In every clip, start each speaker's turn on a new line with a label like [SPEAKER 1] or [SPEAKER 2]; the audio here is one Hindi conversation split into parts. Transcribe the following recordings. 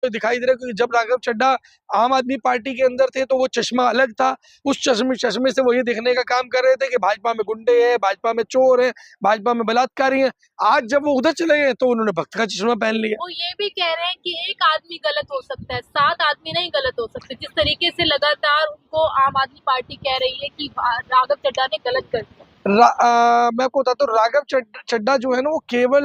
[SPEAKER 1] तो दिखाई दे रहा है, क्योंकि जब राघव चड्ढा आम आदमी पार्टी के अंदर थे तो वो चश्मा अलग था। उस चश्मे से वो ये देखने का काम कर रहे थे कि भाजपा में गुंडे हैं, भाजपा में चोर हैं, भाजपा में बलात्कारी हैं। आज जब वो उधर चले गए तो उन्होंने भक्त का चश्मा पहन लिया।
[SPEAKER 2] वो ये भी कह रहे हैं कि एक आदमी गलत हो सकता है, 7 आदमी नहीं गलत हो सकते। जिस तरीके से लगातार उनको आम आदमी पार्टी कह रही है कि राघव चड्ढा ने गलत कर दिया।
[SPEAKER 1] मैं आपको बताता हूँ, राघव चड्ढा जो है ना, वो केवल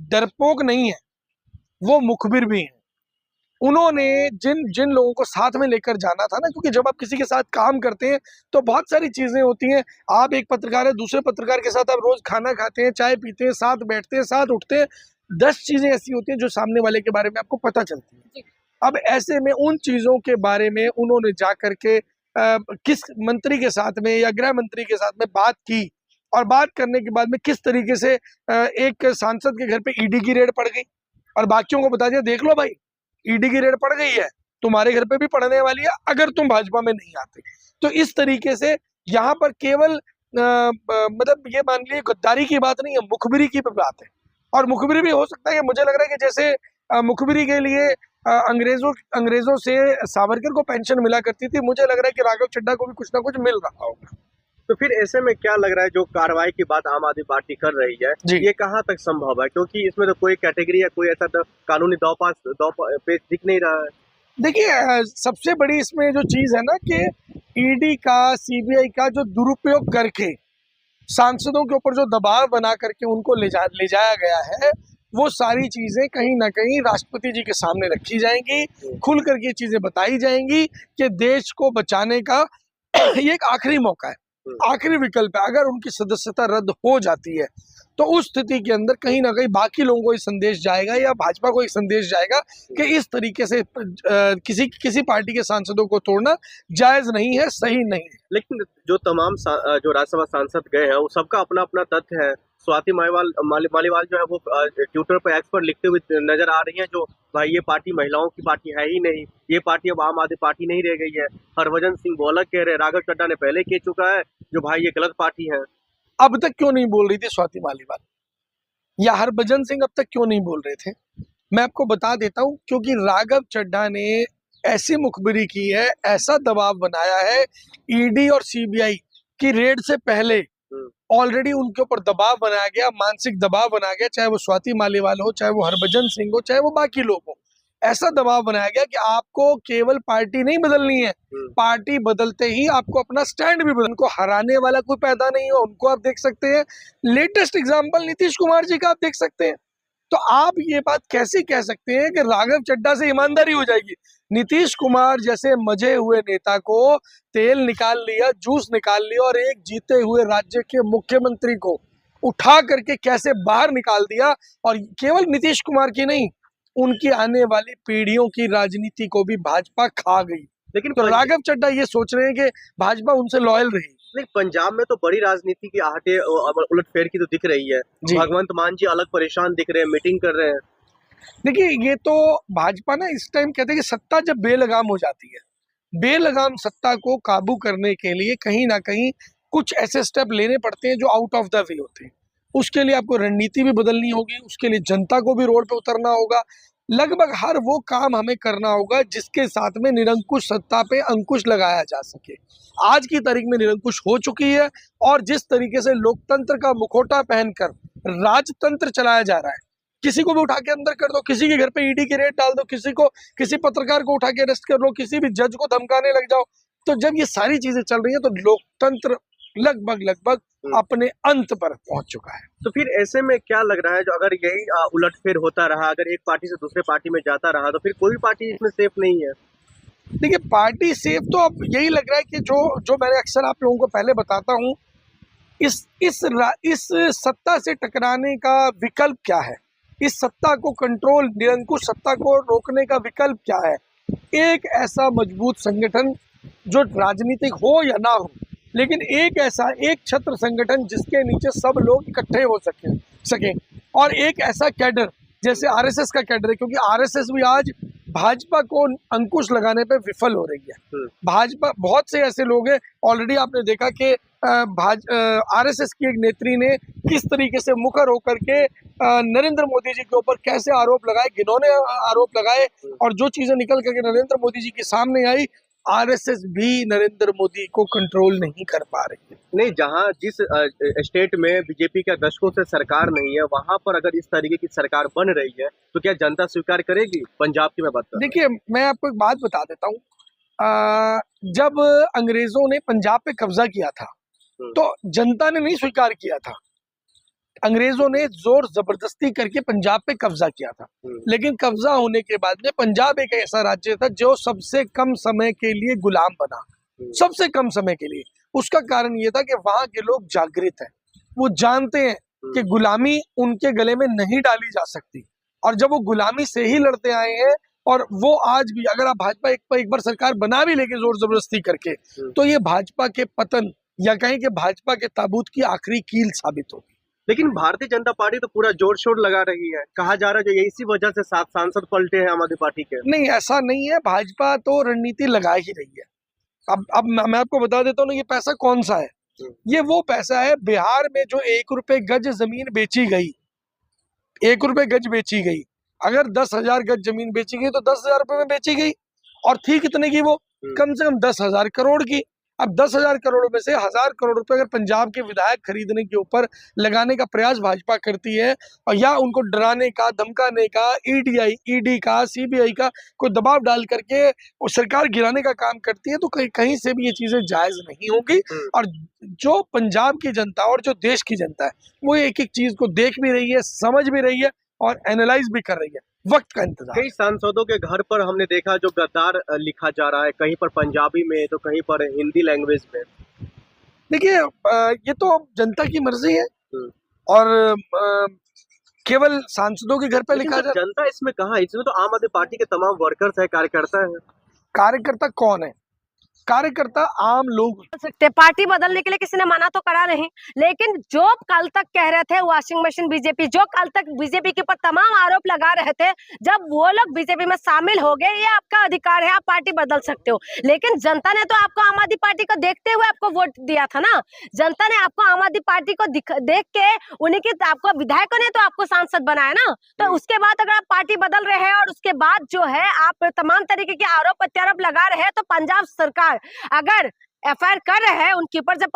[SPEAKER 1] डरपोक नहीं है, वो मुखबिर भी है। उन्होंने जिन जिन लोगों को साथ में लेकर जाना था ना, क्योंकि जब आप किसी के साथ काम करते हैं तो बहुत सारी चीजें होती हैं। आप एक पत्रकार है, दूसरे पत्रकार के साथ आप रोज खाना खाते हैं, चाय पीते हैं, साथ बैठते हैं, साथ उठते हैं। 10 चीजें ऐसी होती हैं जो सामने वाले के बारे में आपको पता चलती है। अब ऐसे में उन चीजों के बारे में उन्होंने जा करके किस मंत्री के साथ में या गृह मंत्री के साथ में बात की, और बात करने के बाद में किस तरीके से एक सांसद के घर पे ईडी की रेड पड़ गई और बाकियों को बता दिया, देख लो भाई, ईडी की रेड पड़ गई है, तुम्हारे घर पे भी पड़ने वाली है अगर तुम भाजपा में नहीं आते। तो इस तरीके से यहाँ पर केवल मतलब ये मान लीजिए गद्दारी की बात नहीं है, मुखबिरी की बात है। और मुखबिरी भी हो सकता है कि मुझे लग रहा है कि जैसे मुखबिरी के लिए अंग्रेजों से सावरकर को पेंशन मिला करती थी, मुझे लग रहा है कि राघव चड्ढा को भी कुछ ना कुछ मिल रहा होगा।
[SPEAKER 3] तो फिर ऐसे में क्या लग रहा है, जो कार्रवाई की बात आम आदमी पार्टी कर रही है, ये कहाँ तक संभव है? क्योंकि इसमें तो कोई कैटेगरी या कोई ऐसा कानूनी दौ पेच दिख नहीं रहा है।
[SPEAKER 1] देखिए, सबसे बड़ी इसमें जो चीज है ना कि ईडी का, सीबीआई का जो दुरुपयोग करके सांसदों के ऊपर जो दबाव बना करके उनको ले जाया गया है, वो सारी चीजें कहीं ना कहीं राष्ट्रपति जी के सामने रखी जाएंगी, खुल करके चीजें बताई जाएंगी कि देश को बचाने का ये एक आखिरी मौका है, आखिरी विकल्प है। अगर उनकी सदस्यता रद्द हो जाती है तो उस स्थिति के अंदर कहीं ना कहीं बाकी लोगों को एक संदेश जाएगा या भाजपा को एक संदेश जाएगा कि इस तरीके से किसी पार्टी के सांसदों को तोड़ना जायज नहीं है, सही नहीं है।
[SPEAKER 3] लेकिन जो तमाम जो राज्यसभा सांसद गए हैं, वो सबका अपना अपना तथ्य है। स्वाति मालीवाल जो है वो ट्विटर पर एक्स पर लिखते हुए नजर आ रही हैं, जो भाई ये पार्टी महिलाओं की पार्टी है ही नहीं, ये पार्टी अब आम आदमी पार्टी नहीं रह गई है। हरभजन सिंह वो अलग कह रहे, राघव चड्ढा ने पहले कह चुका है जो भाई ये गलत पार्टी है।
[SPEAKER 1] अब तक क्यों नहीं बोल रही थी स्वाति मालीवाल या हरभजन सिंह, अब तक क्यों नहीं बोल रहे थे? मैं आपको बता देता हूं, क्योंकि राघव चड्ढा ने ऐसी मुखबिरी की है, ऐसा दबाव बनाया है, ईडी और सीबीआई की रेड से पहले ऑलरेडी उनके ऊपर दबाव बनाया गया, मानसिक दबाव बनाया गया, चाहे वो स्वाति मालीवाल हो, चाहे वो हरभजन सिंह हो, चाहे वो बाकी लोग हो। ऐसा दबाव बनाया गया कि आपको केवल पार्टी नहीं बदलनी है, पार्टी बदलते ही आपको अपना स्टैंड भी बदलना। उनको हराने वाला कोई पैदा नहीं हो, उनको आप देख सकते हैं। लेटेस्ट एग्जांपल नीतीश कुमार जी का आप देख सकते हैं। तो आप ये बात कैसे कह सकते हैं कि राघव चड्ढा से ईमानदारी हो जाएगी? नीतीश कुमार जैसे मजे हुए नेता को तेल निकाल लिया, जूस निकाल लिया, और एक जीते हुए राज्य के मुख्यमंत्री को उठा करके कैसे बाहर निकाल दिया, और केवल नीतीश कुमार की नहीं, उनकी आने वाली पीढ़ियों की राजनीति को भी भाजपा खा गई। लेकिन तो राघव चड्ढा ये सोच रहे हैं कि भाजपा उनसे लॉयल रही।
[SPEAKER 3] लेकिन पंजाब में तो बड़ी राजनीति की आहटें उलटफेर की तो दिख रही है। भगवंत मान जी अलग परेशान दिख रहे हैं, मीटिंग कर रहे हैं।
[SPEAKER 1] देखिए, ये तो भाजपा ना इस टाइम कहते हैं कि सत्ता जब बेलगाम हो जाती है, बेलगाम सत्ता को काबू करने के लिए कहीं ना कहीं कुछ ऐसे स्टेप लेने पड़ते हैं जो आउट ऑफ द वे होते हैं। उसके लिए आपको रणनीति भी बदलनी होगी, उसके लिए जनता को भी रोड पे उतरना होगा। लगभग हर वो काम हमें करना होगा जिसके साथ में निरंकुश सत्ता पे अंकुश लगाया जा सके। आज की तारीख में निरंकुश हो चुकी है, और जिस तरीके से लोकतंत्र का मुखौटा पहनकर राजतंत्र चलाया जा रहा है, किसी को भी उठा के अंदर कर दो, किसी के घर पे ईडी की रेड डाल दो, किसी पत्रकार को उठा के अरेस्ट कर लो, किसी भी जज को धमकाने लग जाओ। तो जब ये सारी चीजें चल रही है तो लोकतंत्र लगभग अपने अंत पर पहुंच चुका है।
[SPEAKER 3] तो फिर ऐसे में क्या लग रहा है, जो अगर यही उलटफेर होता रहा, अगर एक पार्टी से दूसरे पार्टी में जाता रहा, तो फिर कोई पार्टी इसमें सेफ नहीं है?
[SPEAKER 1] देखिए, पार्टी सेफ तो अब यही लग रहा है कि जो मैंने अक्सर आप लोगों को पहले बताता हूं, इस सत्ता से टकराने का विकल्प क्या है, इस सत्ता को कंट्रोल, निरंकुश सत्ता को रोकने का विकल्प क्या है? एक ऐसा मजबूत संगठन जो राजनीतिक हो या ना हो, लेकिन एक छत्र संगठन जिसके नीचे सब लोग इकट्ठे हो सके, और एक ऐसा कैडर जैसे आरएसएस का कैडर है, क्योंकि आरएसएस भी आज भाजपा को अंकुश लगाने पे विफल हो रही है। भाजपा, बहुत से ऐसे लोग हैं, ऑलरेडी आपने देखा कि आरएसएस की एक नेत्री ने किस तरीके से मुखर होकर के नरेंद्र मोदी जी के ऊपर कैसे आरोप लगाए, घिनौने आरोप लगाए, और जो चीजें निकल करके नरेंद्र मोदी जी के सामने आई, आरएसएस भी नरेंद्र मोदी को कंट्रोल नहीं कर पा रही है।
[SPEAKER 3] नहीं, जहां जिस स्टेट में बीजेपी का दशकों से सरकार नहीं है, वहां पर अगर इस तरीके की सरकार बन रही है तो क्या जनता स्वीकार करेगी? पंजाब की मैं बात कर रहा
[SPEAKER 1] देखिए, मैं आपको एक बात बता देता हूँ, जब अंग्रेजों ने पंजाब पे कब्जा किया था तो जनता ने नहीं स्वीकार किया था। अंग्रेजों ने जोर जबरदस्ती करके पंजाब पे कब्जा किया था, लेकिन कब्जा होने के बाद में पंजाब एक ऐसा राज्य था जो सबसे कम समय के लिए गुलाम बना, सबसे कम समय के लिए। उसका कारण ये था कि वहां के लोग जागृत हैं, वो जानते हैं कि गुलामी उनके गले में नहीं डाली जा सकती, और जब वो गुलामी से ही लड़ते आए हैं, और वो आज भी, अगर आप भाजपा एक बार सरकार बना भी लेके जोर जबरदस्ती करके, तो ये भाजपा के पतन या कहीं के भाजपा के ताबूत की आखिरी कील साबित होगी।
[SPEAKER 3] लेकिन भारतीय जनता पार्टी तो पूरा जोर शोर लगा रही है, कहा जा रहा है जो इसी वजह से 7 सांसद पलटे हैं आम आदमी पार्टी के।
[SPEAKER 1] नहीं, ऐसा नहीं है, भाजपा तो रणनीति लगा ही रही है। अब मैं आपको बता देता हूँ ना, ये पैसा कौन सा है। ये वो पैसा है, बिहार में जो 1 रुपए गज जमीन बेची गई, 1 रुपए गज बेची गई, अगर 10,000 गज जमीन बेची गई तो 10,000 रुपए में बेची गई, और थी कितने की वो? कम से कम 10,000 करोड़ की। अब 10,000 करोड़ में से 1,000 करोड़ रुपए अगर पंजाब के विधायक खरीदने के ऊपर लगाने का प्रयास भाजपा करती है, और या उनको डराने का, धमकाने का, ईडी का, सीबीआई का कोई दबाव डाल करके वो सरकार गिराने का काम करती है, तो कहीं से भी ये चीजें जायज नहीं होगी। और जो पंजाब की जनता और जो देश की जनता है, वो एक एक चीज को देख भी रही है, समझ भी रही है, और एनालाइज भी कर रही है। वक्त का इंतजार।
[SPEAKER 3] कई सांसदों के घर पर हमने देखा जो गद्दार लिखा जा रहा है, कहीं पर पंजाबी में तो कहीं पर हिंदी लैंग्वेज में।
[SPEAKER 1] देखिए, ये तो जनता की मर्जी है, और केवल सांसदों के घर पे लिखा जाए।
[SPEAKER 3] जनता इसमें कहाँ? इसमें तो आम आदमी पार्टी के तमाम वर्कर्स है, कार्यकर्ता है।
[SPEAKER 1] कार्यकर्ता कौन है? कार्यकर्ता आम लोग
[SPEAKER 4] सकते। पार्टी बदलने के लिए किसी ने मना तो करा नहीं, लेकिन जो कल तक कह रहे थे वॉशिंग मशीन बीजेपी, जो कल तक बीजेपी के ऊपर तमाम आरोप लगा रहे थे, जब वो लोग बीजेपी में शामिल हो गए, ये आपका अधिकार है, आप पार्टी बदल सकते हो। लेकिन जनता ने तो आपको आम आदमी पार्टी को देखते हुए आपको वोट दिया था ना। जनता ने आपको आम आदमी पार्टी को देख के, उन्हीं की आपको विधायकों ने तो आपको सांसद बनाया ना। तो उसके बाद अगर आप पार्टी बदल रहे हैं और उसके बाद जो है आप तमाम तरीके के आरोप प्रत्यारोप लगा रहे हैं, तो पंजाब सरकार अगर एफआईआर कर रहे हैं उनके ऊपर, जब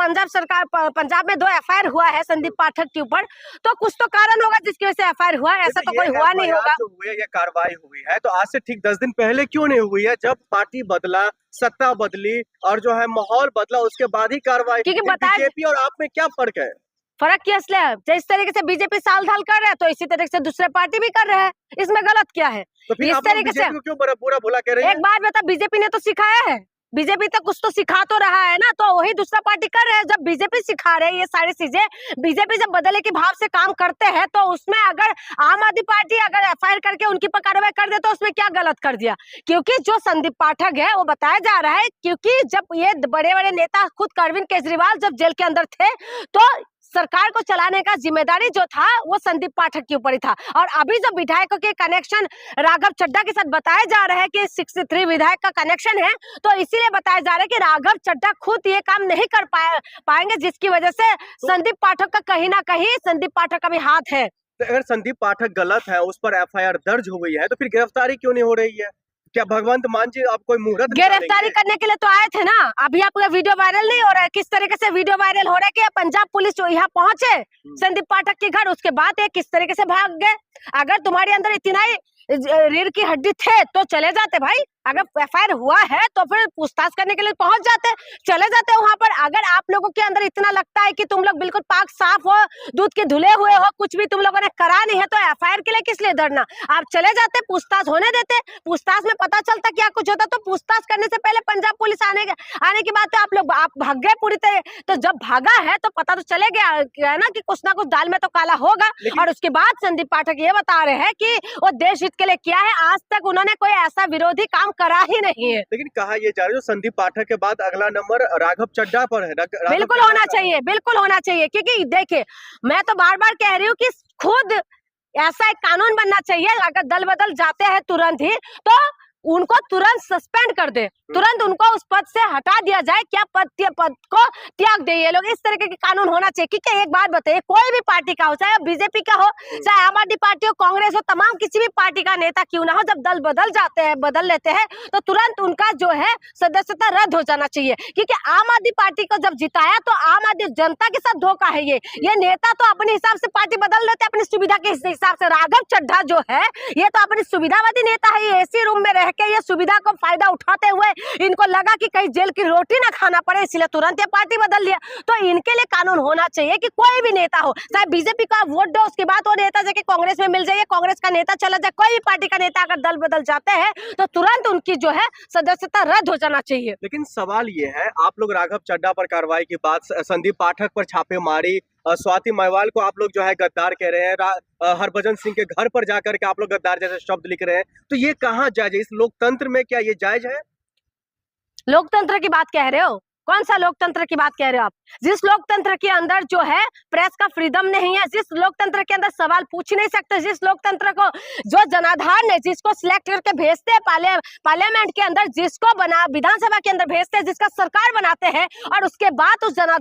[SPEAKER 4] पंजाब में 2 एफआईआर हुआ है संदीप पाठक के ऊपर, तो कुछ तो कारण होगा जिसकी वजह से एफआईआर हुआ है। ऐसा तो कोई हुआ नहीं होगा।
[SPEAKER 3] जो हुए या कार्रवाई हुई है तो आज से ठीक 10 दिन पहले क्यों नहीं हुई है? जब पार्टी बदला, सत्ता बदली और जो है माहौल बदला, उसके बाद ही कार्रवाई।
[SPEAKER 4] क्योंकि
[SPEAKER 3] बीजेपी और आप में क्या फर्क है?
[SPEAKER 4] फर्क क्या है? जिस तरीके से बीजेपी साल ढाल कर रहा है, तो इसी तरीके से दूसरे पार्टी भी कर रहे हैं। इसमें गलत क्या है?
[SPEAKER 3] तो फिर
[SPEAKER 4] इस
[SPEAKER 3] आप
[SPEAKER 4] तरीके से
[SPEAKER 3] क्यों बुरा भला कह रहे हैं?
[SPEAKER 4] एक बात बता, बीजेपी ने तो सिखाया है, बीजेपी तो कुछ तो सिखा तो रहा है ना, तो वही दूसरा पार्टी कर रहे हैं। जब बीजेपी सिखा रहे हैं ये सारी चीजें, बीजेपी जब बदले के भाव से काम करते हैं, तो उसमें अगर आम आदमी पार्टी अगर एफआईआर करके उनकी पर कार्रवाई कर दे, तो उसमें क्या गलत कर दिया? क्योंकि जो संदीप पाठक है वो बताया जा रहा है, क्योंकि जब ये बड़े बड़े नेता, खुद अरविंद केजरीवाल जब जेल के अंदर थे, तो सरकार को चलाने का जिम्मेदारी जो था वो संदीप पाठक के ऊपर ही था। और अभी जो विधायकों के कनेक्शन राघव चड्ढा के साथ बताया जा रहा है कि 63 विधायक का कनेक्शन है, तो इसीलिए बताया जा रहा है कि राघव चड्ढा खुद ये काम नहीं कर पाएंगे, जिसकी वजह से संदीप पाठक का कहीं ना कहीं संदीप पाठक का भी हाथ है।
[SPEAKER 3] तो अगर संदीप पाठक गलत है, उस पर एफआईआर दर्ज हो गई है, तो फिर गिरफ्तारी क्यों नहीं हो रही है? क्या भगवंत मान जी आप कोई मुहूर्त
[SPEAKER 4] गिरफ्तारी करने के लिए तो आए थे ना। अभी आपका वीडियो वायरल नहीं हो रहा है? किस तरीके से वीडियो वायरल हो रहा है कि पंजाब पुलिस जो यहाँ पहुंचे संदीप पाठक के घर, उसके बाद ये किस तरीके से भाग गए। अगर तुम्हारे अंदर इतना ही रीढ़ की हड्डी थे तो चले जाते भाई। अगर एफआईआर हुआ है तो फिर पूछताछ करने के लिए पहुंच जाते, चले जाते वहां पर। अगर आप लोगों के अंदर इतना लगता है कि तुम लोग बिल्कुल पाक साफ हो, दूध के धुले हुए हो, कुछ भी तुम लोगों ने करा नहीं है, तो एफआईआर के लिए किस लिए डरना? आप चले जाते, पूछताछ होने देते, पूछताछ में पता चलता क्या कुछ होता। तो पूछताछ करने से पहले पंजाब पुलिस आने के बाद तो आप भाग गए पूरी तरह। तो जब भागा है तो पता तो चले गया ना कि कुछ ना कुछ दाल में तो काला होगा। और उसके बाद संदीप पाठक ये बता रहे हैं कि वो देश हित के लिए किया है, आज तक उन्होंने कोई ऐसा विरोधी काम करा ही नहीं है।
[SPEAKER 3] लेकिन कहा यह जा रहा है जो संदीप पाठक के बाद अगला नंबर राघव चड्ढा पर है।
[SPEAKER 4] बिल्कुल होना चाहिए, बिल्कुल होना चाहिए, क्योंकि देखिए मैं तो बार बार कह रही हूँ कि खुद ऐसा एक कानून बनना चाहिए, अगर दल बदल जाते हैं तुरंत ही, तो उनको तुरंत सस्पेंड कर दे, तुरंत उनको उस पद से हटा दिया जाए। क्या पद को त्याग दे ये लोग, इस तरीके के कानून होना चाहिए। क्योंकि एक बात बताइए, कोई भी पार्टी का हो, चाहे बीजेपी का हो, चाहे आम आदमी पार्टी हो, कांग्रेस हो, तमाम किसी भी पार्टी का नेता क्यों ना हो, जब दल बदल लेते हैं तो तुरंत उनका जो है सदस्यता रद्द हो जाना चाहिए। क्योंकि आम आदमी पार्टी को जब जिताया तो आम आदमी जनता के साथ धोखा है। ये नेता तो अपने हिसाब से पार्टी बदल लेते अपनी सुविधा के हिसाब से। राघव चड्ढा जो है ये तो अपनी सुविधावादी नेता है। ये एसी रूम में रह के ये सुविधा को फायदा उठाते हुए इनको लगा कि कहीं जेल की रोटी ना खाना पड़े, इसलिए तुरंत ये पार्टी बदल लिया। तो इनके लिए कानून होना चाहिए कि कोई भी नेता हो, चाहे बीजेपी का वोट दो, उसके बाद वो नेता जाके कांग्रेस में मिल जाए, कांग्रेस का नेता चला जाए, कोई भी पार्टी का नेता अगर दल बदल जाते हैं तो तुरंत उनकी जो है सदस्यता रद्द हो जाना चाहिए।
[SPEAKER 3] लेकिन सवाल ये है, आप लोग राघव चड्ढा पर कार्रवाई के बाद संदीप पाठक पर छापेमारी, स्वाति मायवाल को आप लोग जो है गद्दार कह रहे हैं, हरभजन सिंह के घर पर जाकर के आप लोग गद्दार जैसे शब्द लिख रहे हैं, तो ये कहाँ जायज है? इस लोकतंत्र में क्या ये जायज है?
[SPEAKER 4] लोकतंत्र की बात कह रहे हो? कौन सा लोकतंत्र की बात कह रहे हो आप? जिस लोकतंत्र के अंदर जो है प्रेस का फ्रीडम नहीं है, जिस लोकतंत्र के अंदर सवाल पूछ नहीं सकते, जिस लोकतंत्र को जो जनाधार ने जिसको सिलेक्ट करके भेजते हैं पार्लियामेंट के अंदर, जिसको बना विधानसभा के अंदर भेजते हैं, जिसका सरकार बनाते हैं और उसके बाद उस जनाधार